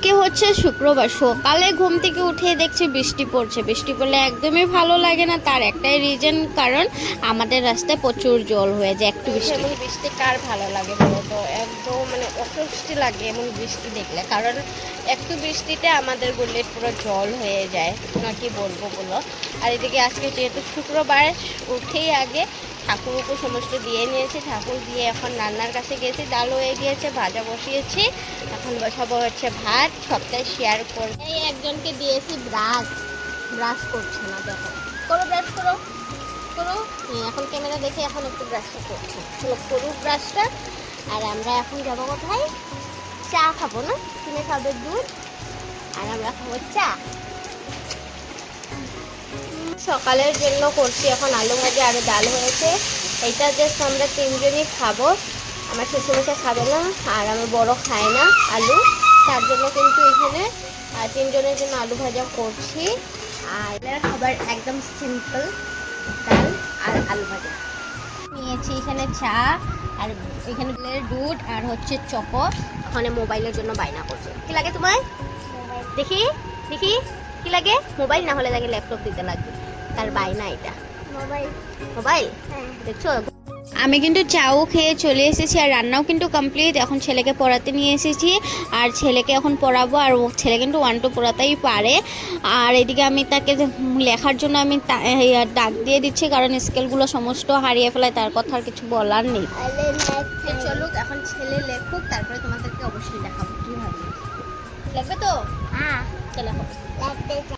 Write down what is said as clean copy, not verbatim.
আজকে হচ্ছে শুক্রবার, সকালে ঘুম থেকে উঠে দেখছি বৃষ্টি পড়ছে। বৃষ্টি পড়লে একদমই ভালো লাগে না, তার একটাই রিজন, কারণ আমাদের রাস্তায় প্রচুর জল হয়ে যায়। একটু বৃষ্টি, এমন বৃষ্টি কার ভালো লাগে বলো তো? একদম মানে অস্বস্তি লাগে এমন বৃষ্টি দেখলে, কারণ একটু বৃষ্টিতে আমাদের গলির পুরো জল হয়ে যায় না, কি বলবো বলো। আর এদিকে আজকে যেহেতু শুক্রবার, উঠেই আগে ঠাকুর উপর সমস্ত দিয়ে নিয়েছি। ঠাকুর দিয়ে এখন রান্নার কাছে গেছি, ডাল হয়ে গিয়েছে, ভাজা বসিয়েছি। এখন বসাবো হচ্ছে ভাত। সবটাই শেয়ার করবো। এই একজনকে দিয়েছি ব্রাশ, ব্রাশ করছে না, দেখো। করো, ব্রাশ করো, করো। এখন ক্যামেরা দেখে এখন একটু ব্রাশটা করছে। চলো করুক ব্রাশটা। আর আমরা এখন যাবো কোথায়? চা খাবো না? কিনে খাবে দুধ, আর আমরা খাবো চা। সকালের জন্য করছি এখন আলু ভাজি আর ডাল হয়েছে। এইটা জাস্ট আমরা তিনজনই খাবো। আমার শ্বশুরমশাই খাবে না, আর আমার বড় খায় না আলু, তার জন্য কিন্তু এখানে তিনজনের জন্য আলু ভাজা করছি। আর খাবার একদম সিম্পল, ডাল আর আলু ভাজা। নিয়েছি এখানে চা, আর এখানে দুধ, আর হচ্ছে চকো। ওখানে মোবাইলের জন্য বায়না করছে। কি লাগে তোমার? দেখি দেখি কি লাগে? মোবাইল না হলে লাগে ল্যাপটপ দিতে লাগবে, তার বায়না এটা। মোবাইল মোবাইল দেখছো। আমি কিন্তু চাও খেয়ে চলে এসেছি, আর রান্নাও কিন্তু কমপ্লিট। এখন ছেলেকে পড়াতে নিয়ে এসেছি, আর ছেলেকে এখন পড়াবো। আর ছেলে কিন্তু 1 2 পড়াতেই পারে। আর এদিকে আমি তাকে লেখার জন্য আমি ডাক দিয়ে দিচ্ছি, কারণ স্কেলগুলো সমস্ত হারিয়ে ফেলায়, তার কথা আর কিছু বলার নেই। চলুক এখন ছেলে লেখুক, তারপরে তোমাদেরকে অবশ্যই দেখাবো কীভাবে লেখবে। তো হ্যাঁ, লেখো।